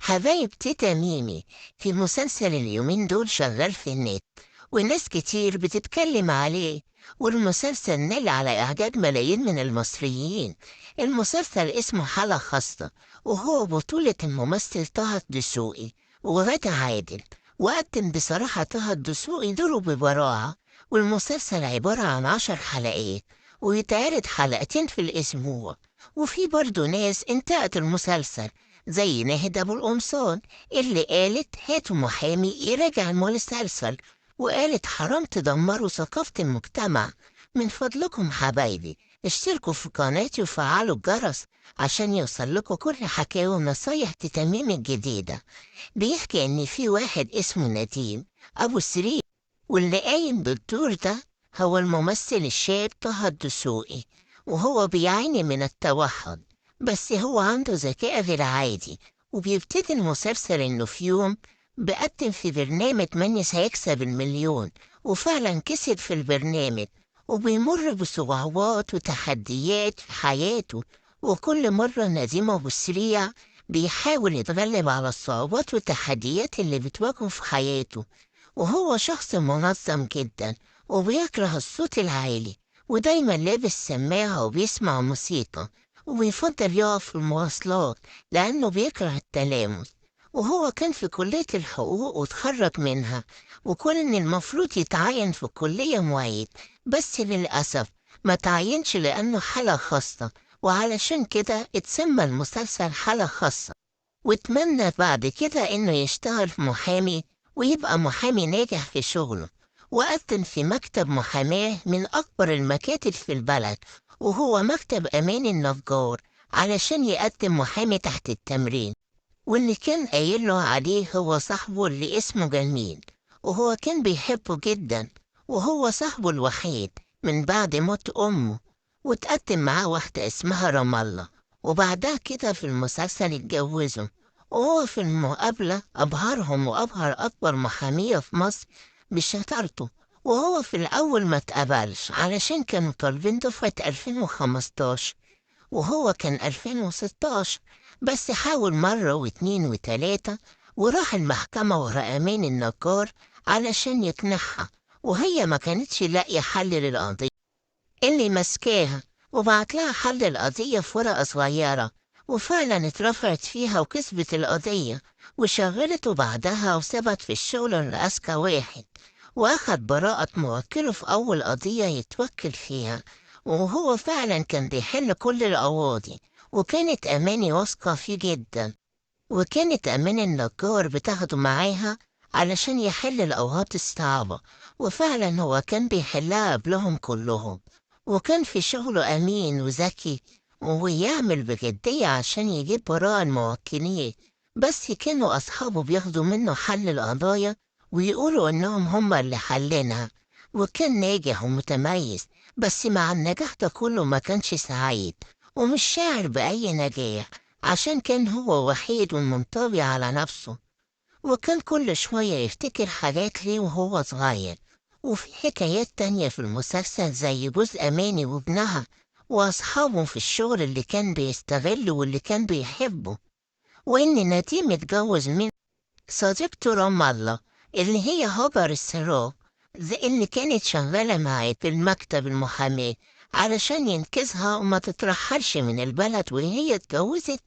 حبايب تيتا ميمي في مسلسل اليومين دول شغال في النت، وناس كتير بتتكلم عليه، والمسلسل نال على إعجاب ملايين من المصريين. المسلسل اسمه حالة خاصة، وهو بطولة الممثل طه الدسوقي وغادة عادل. وقدم بصراحة طه الدسوقي دوره ببراعة. والمسلسل عبارة عن 10 حلقات، ويتعرض حلقتين في الأسبوع. وفي برضه ناس انتقت المسلسل زي ناهد أبو القمصان، اللي قالت هاتوا محامي يراجع المسلسل، وقالت حرام تدمروا ثقافة المجتمع. من فضلكم حبايبي اشتركوا في قناتي وفعلوا الجرس عشان يوصل لكم كل حكاوي ونصايح تتميم الجديدة. بيحكي إن في واحد اسمه نديم أبو سري، واللي قايم بالدور ده هو الممثل الشاب طه الدسوقي. وهو بيعاني من التوحد، بس هو عنده ذكاء غير عادي. وبيبتدي المسلسل إنه في يوم بيقدم في برنامج من سيكسب المليون، وفعلا كسب في البرنامج. وبيمر بصعوبات وتحديات في حياته، وكل مرة نديم أبو السريع بيحاول يتغلب على الصعوبات والتحديات اللي بتواجهه في حياته. وهو شخص منظم جدا، وبيكره الصوت العالي، ودايما لابس سماعة وبيسمع موسيقى. وبيفضل يقف في المواصلات لأنه بيكره التلامس. وهو كان في كلية الحقوق وتخرج منها، وكون المفروض يتعين في كلية معيد، بس للأسف ما تعينش لأنه حالة خاصة. وعلشان كده اتسمى المسلسل حالة خاصة. واتمنى بعد كده إنه يشتغل محامي، ويبقى محامي ناجح في شغله. وقدم في مكتب محاماة من أكبر المكاتب في البلد، وهو مكتب أمان النجار، علشان يقدم محامي تحت التمرين. واللي كان قايل له عليه هو صاحبه اللي اسمه جميل، وهو كان بيحبه جدا، وهو صاحبه الوحيد من بعد موت أمه. وتقدم معاه واحدة اسمها رام الله، وبعدها كده في المسلسل اتجوزوا. وهو في المقابلة أبهرهم وأبهر أكبر محامية في مصر بشطارته. وهو في الأول ما اتقبلش علشان كانوا طالبين دفعة 2015، وهو كان 2016. بس حاول مرة واتنين وتلاتة، وراح المحكمة ورا أمان النجار علشان يقنعها، وهي ما كانتش لاقية حل للقضية اللي مسكاها. وبعت لها حل القضية في ورقة صغيرة، وفعلا اترفعت فيها وكسبت القضية. وشغلته بعدها وثبت في الشغل لأذكى واحد، وأخد براءة موكله في أول قضية يتوكل فيها. وهو فعلا كان بيحل كل القواضي، وكانت أماني واثقة فيه جدا. وكانت أمان النجار بتاخده معاها علشان يحل الأوقات الصعبة، وفعلا هو كان بيحلها قبلهم كلهم. وكان في شغله أمين وذكي، ويعمل بجدية عشان يجيب وراء الموكلين. بس كانوا أصحابه بياخدوا منه حل القضايا، ويقولوا إنهم هما اللي حلينها. وكان ناجح ومتميز، بس مع النجاح ده كله ما كانش سعيد، ومش شاعر بأي نجاح، عشان كان هو وحيد ومنطوي على نفسه. وكان كل شوية يفتكر حاجات ليه وهو صغير. وفي حكايات تانية في المسلسل زي جوز أماني وابنها، وأصحابه في الشغل اللي كان بيستغله واللي كان بيحبه. وإن نديم اتجوز من صديقته رام الله، اللي هي هاجر السراج، زي اللي كانت شغالة معاه في المكتب المحاماة، علشان ينقذها وما تترحلش من البلد. وهي اتجوزت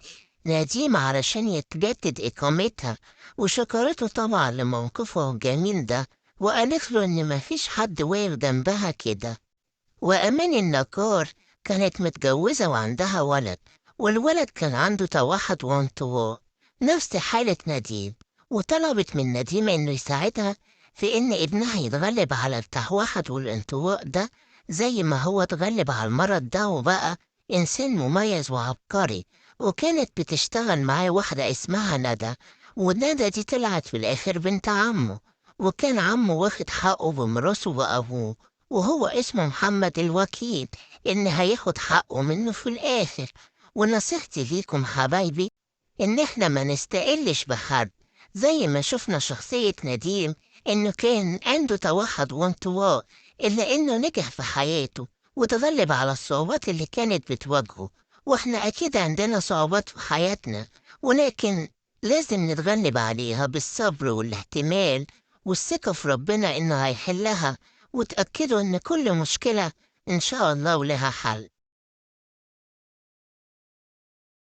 نديم علشان يتجدد إقامتها. وشكرته طبعا لموقفه الجميل ده، وقالت له إن مفيش حد واقف جنبها كده. وأمان النجار كانت متجوزة وعندها ولد، والولد كان عنده توحد وانطواء نفس حالة نديم. وطلبت من نديم إنه يساعدها في إن ابنها يتغلب على التوحد والانطواء ده، زي ما هو اتغلب على المرض ده وبقى إنسان مميز وعبقري. وكانت بتشتغل معاه واحدة اسمها ندى، وندى دي طلعت في الآخر بنت عمه. وكان عمه واخد حقه بميراثه وأبوه، وهو اسمه محمد الوكيل، إن هياخد حقه منه في الآخر. ونصيحتي ليكم حبايبي إن إحنا ما نستقلش بحد، زي ما شفنا شخصية نديم إنه كان عنده توحد وانطواء، إلا إنه نجح في حياته وتغلب على الصعوبات اللي كانت بتواجهه. وإحنا أكيد عندنا صعوبات في حياتنا، ولكن لازم نتغلب عليها بالصبر والاحتمال والثقة في ربنا إنه هيحلها، وتأكدوا إن كل مشكلة إن شاء الله ولها حل.